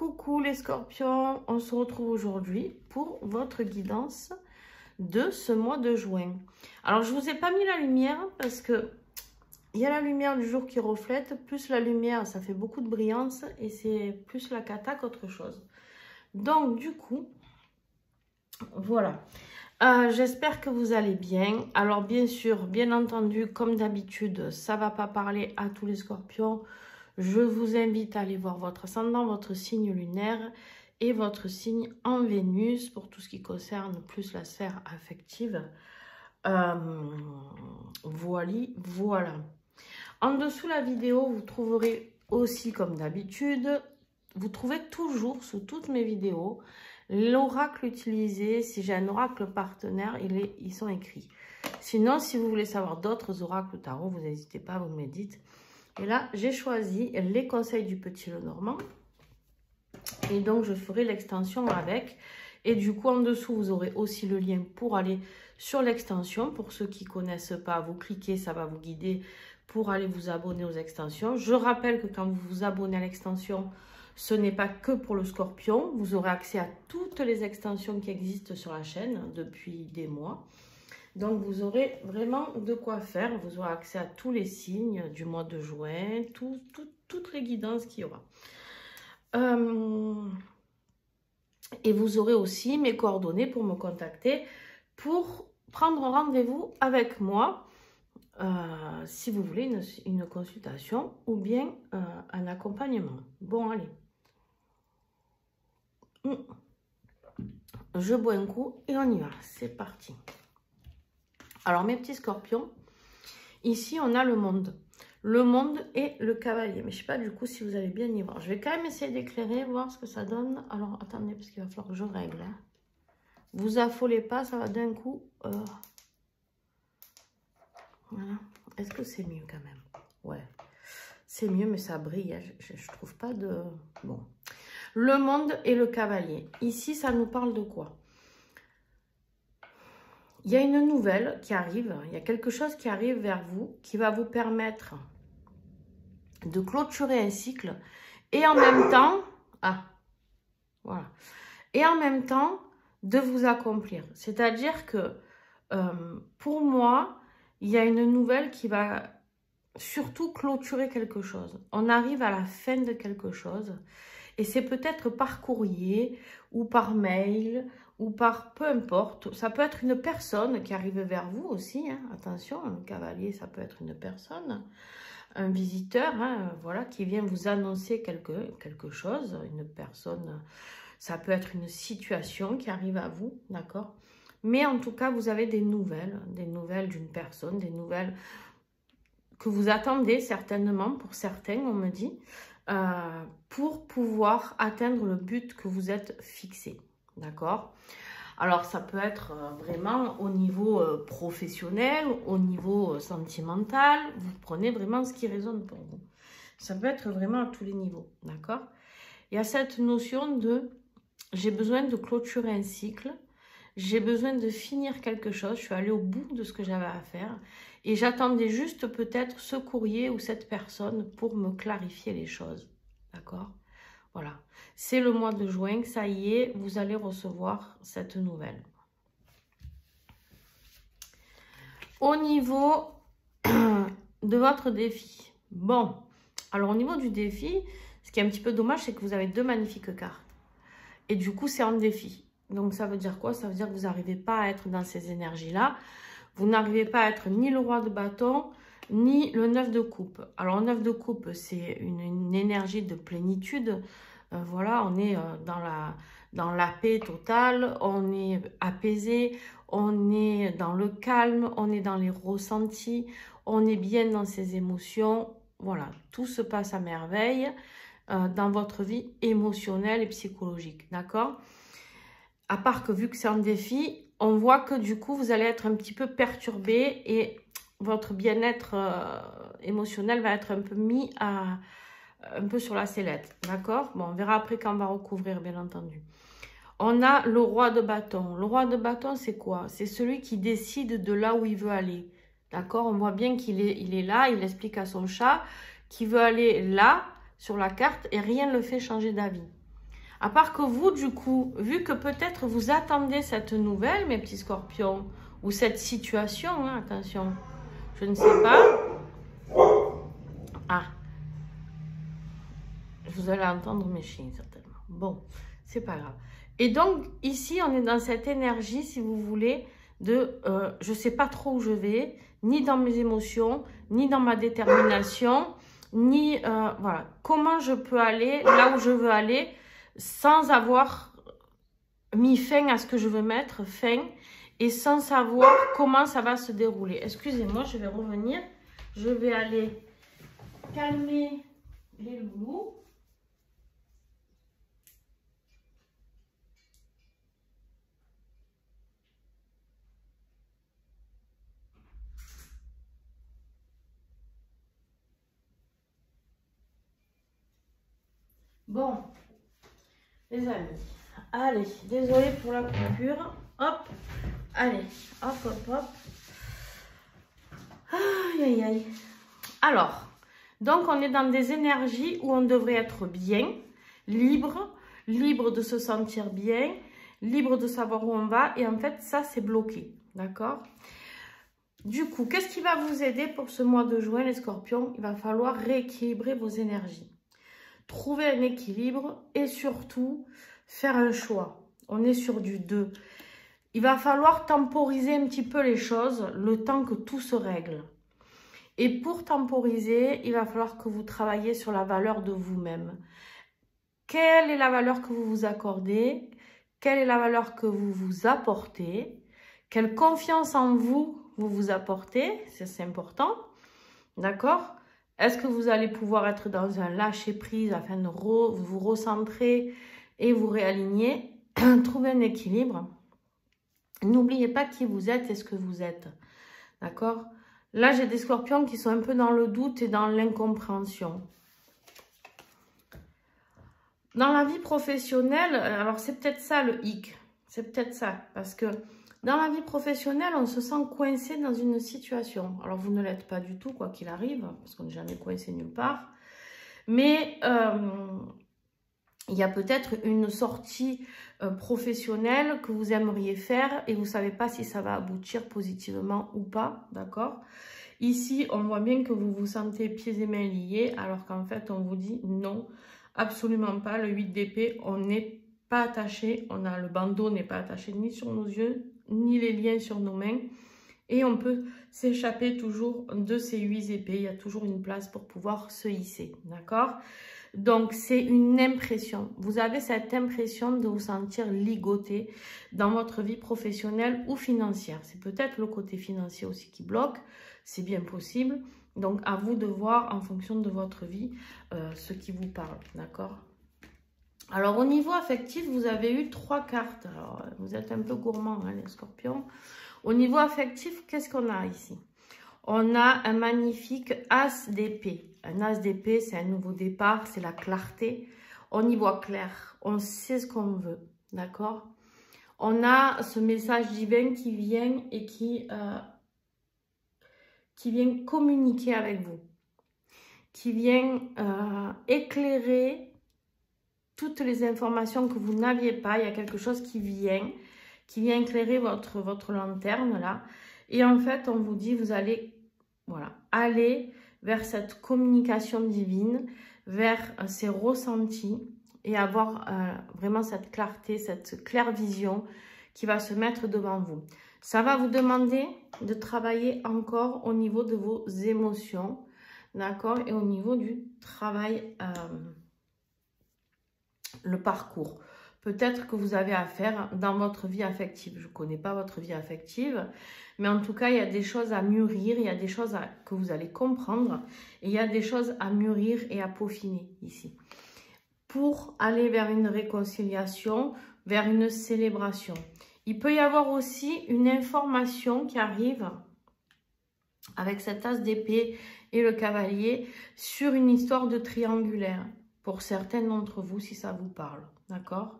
Coucou les scorpions, on se retrouve aujourd'hui pour votre guidance de ce mois de juin. Alors je vous ai pas mis la lumière parce que il y a la lumière du jour qui reflète, plus la lumière ça fait beaucoup de brillance et c'est plus la cata qu'autre chose. Donc du coup, voilà. J'espère que vous allez bien. Alors bien sûr, bien entendu, comme d'habitude, ça va pas parler à tous les scorpions. Je vous invite à aller voir votre ascendant, votre signe lunaire et votre signe en Vénus pour tout ce qui concerne plus la sphère affective. Voilà. En dessous la vidéo, vous trouverez aussi comme d'habitude, vous trouvez toujours sous toutes mes vidéos l'oracle utilisé. Si j'ai un oracle partenaire, ils sont écrits. Sinon, si vous voulez savoir d'autres oracles tarot, vous n'hésitez pas, vous me dites. Et là, j'ai choisi les conseils du Petit Lenormand. Et donc, je ferai l'extension avec. Et du coup, en dessous, vous aurez aussi le lien pour aller sur l'extension. Pour ceux qui ne connaissent pas, vous cliquez, ça va vous guider pour aller vous abonner aux extensions. Je rappelle que quand vous vous abonnez à l'extension, ce n'est pas que pour le scorpion. Vous aurez accès à toutes les extensions qui existent sur la chaîne depuis des mois. Donc, vous aurez vraiment de quoi faire. Vous aurez accès à tous les signes du mois de juin, toutes les guidances qu'il y aura. Et vous aurez aussi mes coordonnées pour me contacter, pour prendre rendez-vous avec moi, si vous voulez une consultation ou bien un accompagnement. Bon, allez. Je bois un coup et on y va. C'est parti. Alors, mes petits scorpions, ici, on a le monde. Le monde et le cavalier. Mais je ne sais pas du coup si vous allez bien y voir. Je vais quand même essayer d'éclairer, voir ce que ça donne. Alors, attendez, parce qu'il va falloir que je règle. Hein. Vous affolez pas, ça va d'un coup. Voilà. Est-ce que c'est mieux quand même? Ouais. C'est mieux, mais ça brille. Hein. Je trouve pas de... Bon. Le monde et le cavalier. Ici, ça nous parle de quoi? Il y a une nouvelle qui arrive, il y a quelque chose qui arrive vers vous qui va vous permettre de clôturer un cycle et en même temps, et en même temps de vous accomplir. C'est-à-dire que pour moi, il y a une nouvelle qui va surtout clôturer quelque chose. On arrive à la fin de quelque chose et c'est peut-être par courrier ou par mail ou par peu importe. Ça peut être une personne qui arrive vers vous aussi. Hein. Attention, un cavalier, ça peut être une personne, un visiteur, hein, voilà, qui vient vous annoncer quelque chose. Une personne, ça peut être une situation qui arrive à vous, d'accord? Mais en tout cas, vous avez des nouvelles d'une personne, des nouvelles que vous attendez certainement, pour certains, on me dit, pour pouvoir atteindre le but que vous êtes fixé. D'accord? Alors, ça peut être vraiment au niveau professionnel, au niveau sentimental. Vous prenez vraiment ce qui résonne pour vous. Ça peut être vraiment à tous les niveaux. D'accord? Il y a cette notion de j'ai besoin de clôturer un cycle. J'ai besoin de finir quelque chose. Je suis allée au bout de ce que j'avais à faire. Et j'attendais juste peut-être ce courrier ou cette personne pour me clarifier les choses. D'accord? Voilà. C'est le mois de juin. Ça y est, vous allez recevoir cette nouvelle. Au niveau de votre défi. Bon. Alors, au niveau du défi, ce qui est un petit peu dommage, c'est que vous avez deux magnifiques cartes. Et du coup, c'est un défi. Donc, ça veut dire quoi? Ça veut dire que vous n'arrivez pas à être dans ces énergies-là. Vous n'arrivez pas à être ni le roi de bâton, ni le 9 de coupe. Alors, le 9 de coupe, c'est une énergie de plénitude. Voilà, on est dans la paix totale, on est apaisé, on est dans le calme, on est dans les ressentis, on est bien dans ses émotions. Voilà, tout se passe à merveille dans votre vie émotionnelle et psychologique, d'accord? À part que vu que c'est un défi, on voit que du coup, vous allez être un petit peu perturbé et votre bien-être émotionnel va être un peu mis un peu sur la sellette, d'accord? Bon, on verra après quand on va recouvrir, bien entendu. On a le roi de bâton. Le roi de bâton, c'est quoi? C'est celui qui décide de là où il veut aller, d'accord? On voit bien qu'il est là, il explique à son chat qu'il veut aller là, sur la carte, et rien ne le fait changer d'avis. À part que vous, du coup, vu que peut-être vous attendez cette nouvelle, mes petits scorpions, ou cette situation, hein, attention, je ne sais pas. Ah, vous allez entendre mes chiens, certainement. Bon, c'est pas grave. Et donc, ici, on est dans cette énergie, si vous voulez, de je ne sais pas trop où je vais, ni dans mes émotions, ni dans ma détermination, ni voilà, comment je peux aller là où je veux aller sans avoir mis fin à ce que je veux mettre, fin, et sans savoir comment ça va se dérouler. Excusez-moi, je vais revenir. Je vais aller calmer les loulous. Bon, les amis, allez, désolé pour la coupure. Hop, allez, hop, hop, hop. Aïe, aïe, aïe. Alors, donc on est dans des énergies où on devrait être bien, libre, libre de se sentir bien, libre de savoir où on va. Et en fait, ça, c'est bloqué, d'accord? Du coup, qu'est-ce qui va vous aider pour ce mois de juin, les scorpions? Il va falloir rééquilibrer vos énergies. Trouver un équilibre et surtout faire un choix. On est sur du 2. Il va falloir temporiser un petit peu les choses le temps que tout se règle. Et pour temporiser, il va falloir que vous travailliez sur la valeur de vous-même. Quelle est la valeur que vous vous accordez? Quelle est la valeur que vous vous apportez? Quelle confiance en vous vous apportez? C'est important. D'accord? Est-ce que vous allez pouvoir être dans un lâcher-prise afin de vous recentrer et vous réaligner? Trouver un équilibre. N'oubliez pas qui vous êtes et ce que vous êtes. D'accord? Là, j'ai des scorpions qui sont un peu dans le doute et dans l'incompréhension. Dans la vie professionnelle, alors c'est peut-être ça le hic. C'est peut-être ça. Parce que dans la vie professionnelle, on se sent coincé dans une situation. Alors, vous ne l'êtes pas du tout, quoi qu'il arrive, parce qu'on n'est jamais coincé nulle part. Mais il y a peut-être une sortie professionnelle que vous aimeriez faire et vous ne savez pas si ça va aboutir positivement ou pas, d'accord? Ici, on voit bien que vous vous sentez pieds et mains liés, alors qu'en fait, on vous dit non, absolument pas. Le 8 d'épée, on n'est pas attaché, le bandeau n'est pas attaché ni sur nos yeux, ni les liens sur nos mains. Et on peut s'échapper toujours de ces 8 épées. Il y a toujours une place pour pouvoir se hisser, d'accord? Donc, c'est une impression. Vous avez cette impression de vous sentir ligoté dans votre vie professionnelle ou financière. C'est peut-être le côté financier aussi qui bloque. C'est bien possible. Donc, à vous de voir en fonction de votre vie ce qui vous parle, d'accord? Alors, au niveau affectif, vous avez eu 3 cartes. Alors, vous êtes un peu gourmand, hein, les scorpions. Au niveau affectif, qu'est-ce qu'on a ici? On a un magnifique as d'épée. Un as d'épée, c'est un nouveau départ, c'est la clarté. On y voit clair, on sait ce qu'on veut, d'accord? On a ce message divin qui vient et qui vient communiquer avec vous, qui vient éclairer toutes les informations que vous n'aviez pas. Il y a quelque chose qui vient éclairer votre lanterne là. Et en fait, on vous dit, vous allez aller vers cette communication divine, vers ces ressentis et avoir vraiment cette clarté, cette claire vision qui va se mettre devant vous. Ça va vous demander de travailler encore au niveau de vos émotions, d'accord? Et au niveau du travail, le parcours. Peut-être que vous avez à faire dans votre vie affective. Je ne connais pas votre vie affective, mais en tout cas, il y a des choses à mûrir, il y a des choses que vous allez comprendre, et il y a des choses à mûrir et à peaufiner ici. Pour aller vers une réconciliation, vers une célébration. Il peut y avoir aussi une information qui arrive avec cet as d'épée et le cavalier sur une histoire de triangulaire. Pour certains d'entre vous, si ça vous parle, d'accord?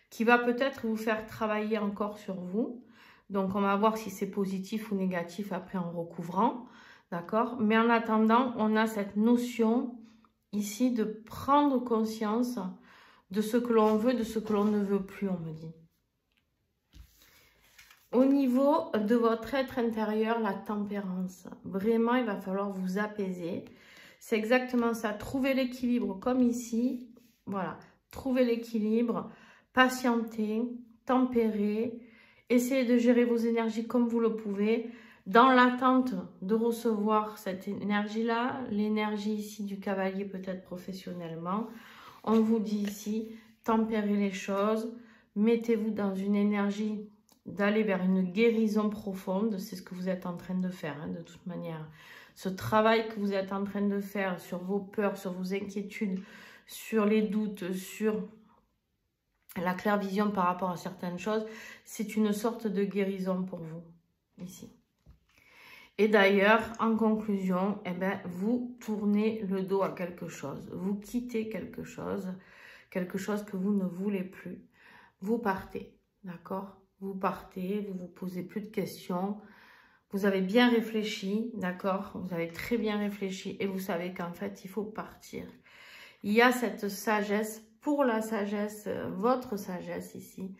Qui va peut-être vous faire travailler encore sur vous. Donc, on va voir si c'est positif ou négatif après en recouvrant, d'accord? Mais en attendant, on a cette notion ici de prendre conscience de ce que l'on veut, de ce que l'on ne veut plus, on me dit. Au niveau de votre être intérieur, la tempérance. Vraiment, il va falloir vous apaiser. C'est exactement ça. Trouver l'équilibre comme ici. Voilà. Trouver l'équilibre. Patienter. Tempérer. Essayez de gérer vos énergies comme vous le pouvez. Dans l'attente de recevoir cette énergie-là. L'énergie ici du cavalier peut-être professionnellement. On vous dit ici, tempérez les choses. Mettez-vous dans une énergie d'aller vers une guérison profonde, c'est ce que vous êtes en train de faire, hein, de toute manière. Ce travail que vous êtes en train de faire sur vos peurs, sur vos inquiétudes, sur les doutes, sur la clairvision par rapport à certaines choses, c'est une sorte de guérison pour vous, ici. Et d'ailleurs, en conclusion, eh ben, vous tournez le dos à quelque chose, vous quittez quelque chose que vous ne voulez plus, vous partez, d'accord ? Vous partez, vous vous posez plus de questions. Vous avez bien réfléchi, d'accord? Vous avez très bien réfléchi et vous savez qu'en fait, il faut partir. Il y a cette sagesse, pour la sagesse, votre sagesse ici.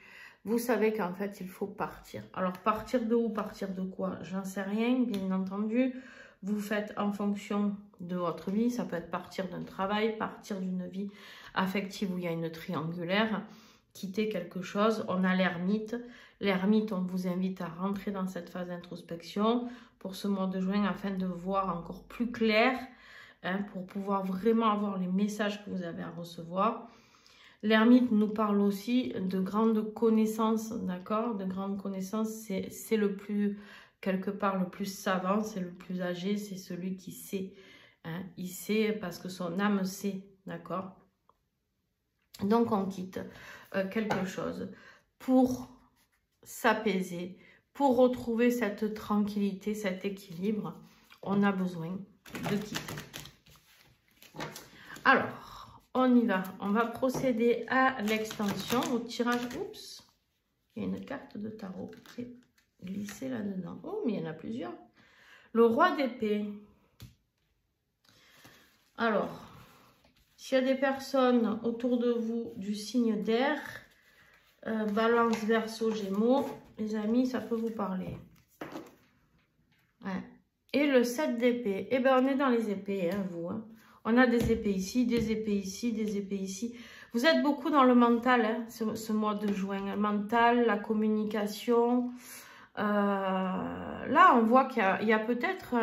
Vous savez qu'en fait, il faut partir. Alors, partir de où? Partir de quoi? J'en sais rien, bien entendu. Vous faites en fonction de votre vie. Ça peut être partir d'un travail, partir d'une vie affective où il y a une triangulaire. Quitter quelque chose. On a l'ermite. L'ermite, on vous invite à rentrer dans cette phase d'introspection pour ce mois de juin afin de voir encore plus clair, hein, pour pouvoir vraiment avoir les messages que vous avez à recevoir. L'ermite nous parle aussi de grandes connaissances, d'accord? De grandes connaissances, c'est le plus, quelque part, le plus savant, c'est le plus âgé, c'est celui qui sait. Hein? Il sait parce que son âme sait, d'accord? Donc, on quitte quelque chose pour s'apaiser, pour retrouver cette tranquillité, cet équilibre. On a besoin de quitter. Alors, on y va. On va procéder à l'extension, au tirage. Oups, il y a une carte de tarot qui est glissée là-dedans. Oh, mais il y en a plusieurs. Le roi d'épée. Alors, s'il y a des personnes autour de vous du signe d'air, Balance, Verseau, Gémeaux, les amis, ça peut vous parler. Ouais. Et le 7 d'épée. Eh bien, on est dans les épées, hein, vous. Hein. On a des épées ici, des épées ici, des épées ici. Vous êtes beaucoup dans le mental, hein, ce mois de juin. Le mental, la communication. Là, on voit qu'il y a peut-être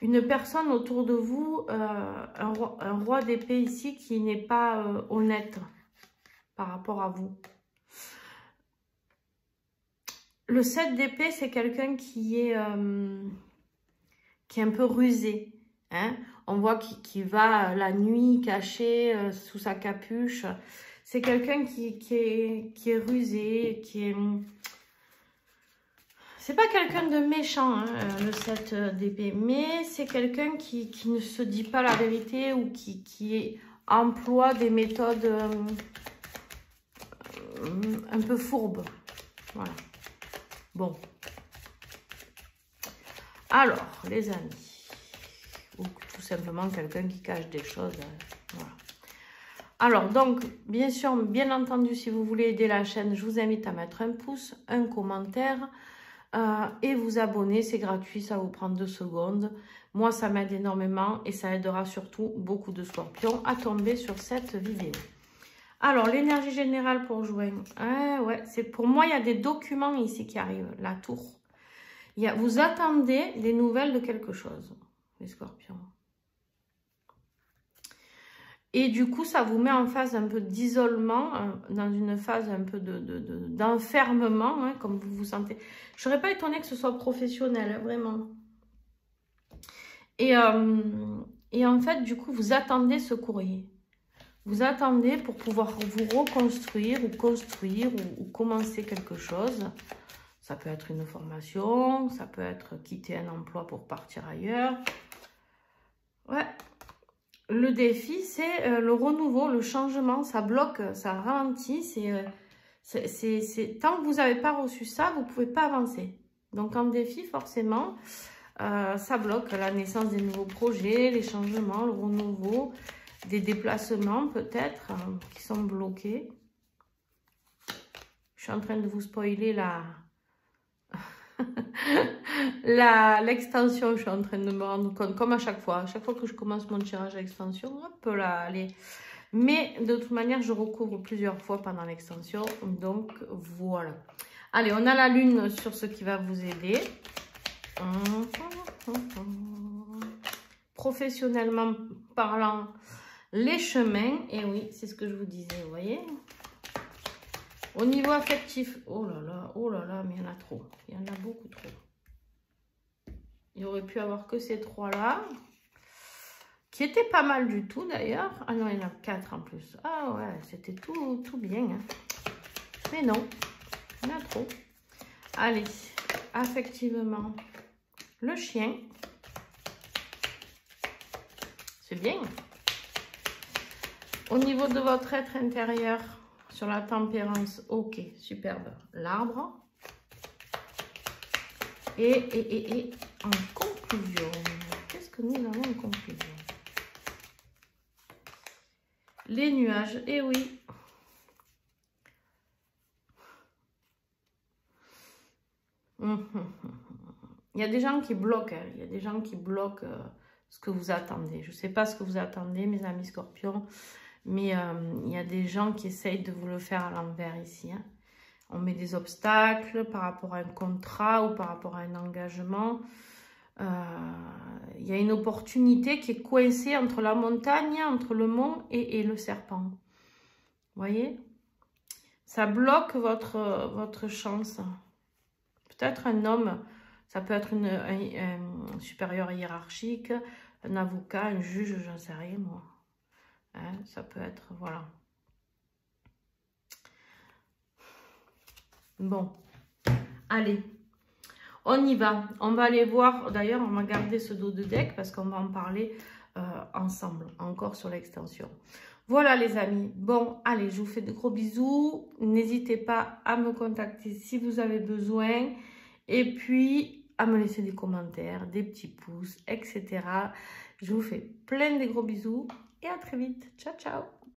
une personne autour de vous, un roi d'épée ici, qui n'est pas honnête par rapport à vous. Le 7 d'épée, c'est quelqu'un qui est un peu rusé. Hein? On voit qu'il va la nuit caché sous sa capuche. C'est quelqu'un qui est rusé, qui est... C'est pas quelqu'un de méchant, hein, le 7 d'épée, mais c'est quelqu'un qui ne se dit pas la vérité ou qui emploie des méthodes un peu fourbes. Voilà. Bon. Alors, les amis, ou tout simplement quelqu'un qui cache des choses. Voilà. Alors, donc, bien sûr, bien entendu, si vous voulez aider la chaîne, je vous invite à mettre un pouce, un commentaire et vous abonner. C'est gratuit, ça vous prend 2 secondes. Moi, ça m'aide énormément et ça aidera surtout beaucoup de scorpions à tomber sur cette vidéo. Alors, l'énergie générale pour juin. Ouais, pour moi, il y a des documents ici qui arrivent. La tour. Vous attendez des nouvelles de quelque chose, les scorpions. Et du coup, ça vous met en phase un peu d'isolement, dans une phase un peu d'enfermement, hein, comme vous vous sentez. Je ne serais pas étonnée que ce soit professionnel, hein, vraiment. Et en fait, du coup, vous attendez ce courrier. Vous attendez pour pouvoir vous reconstruire ou construire ou commencer quelque chose. Ça peut être une formation, ça peut être quitter un emploi pour partir ailleurs. Ouais. Le défi, c'est le renouveau, le changement. Ça bloque, ça ralentit. Tant que vous n'avez pas reçu ça, vous ne pouvez pas avancer. Donc, en défi, forcément, ça bloque la naissance des nouveaux projets, les changements, le renouveau. des déplacements peut-être qui sont bloqués. Je suis en train de vous spoiler l'extension. Je suis en train de me rendre compte, comme à chaque fois que je commence mon tirage à l'extension, hop là, allez. Mais de toute manière, je recouvre plusieurs fois pendant l'extension. Donc voilà. Allez, on a la lune sur ce qui va vous aider. Professionnellement parlant, les chemins. Et oui, c'est ce que je vous disais, vous voyez. Au niveau affectif, oh là là, mais il y en a trop. Il y en a beaucoup trop. Il aurait pu avoir que ces trois-là. Qui étaient pas mal du tout d'ailleurs. Ah non, il y en a 4 en plus. Ah ouais, c'était tout bien. Hein. Mais non, il y en a trop. Allez, affectivement, le chien. C'est bien. Au niveau de votre être intérieur, sur la tempérance, ok, superbe. L'arbre. Et en conclusion, qu'est-ce que nous avons en conclusion? Les nuages, et oui. Il y a des gens qui bloquent, hein. Il y a des gens qui bloquent ce que vous attendez. Je ne sais pas ce que vous attendez, mes amis scorpions, mais il y a des gens qui essayent de vous le faire à l'envers ici. Hein. On met des obstacles par rapport à un contrat ou par rapport à un engagement. Il y a une opportunité qui est coincée entre la montagne, entre le mont et le serpent. Vous voyez? Ça bloque votre chance. Peut-être un homme, ça peut être un supérieur hiérarchique, un avocat, un juge, j'en sais rien moi. Hein, ça peut être, voilà. Bon, allez, on y va. On va aller voir, d'ailleurs, on va garder ce dos de deck parce qu'on va en parler ensemble, encore sur l'extension. Voilà les amis. Bon, allez, je vous fais de gros bisous. N'hésitez pas à me contacter si vous avez besoin. Et puis, à me laisser des commentaires, des petits pouces, etc. Je vous fais plein de gros bisous et à très vite. Ciao, ciao.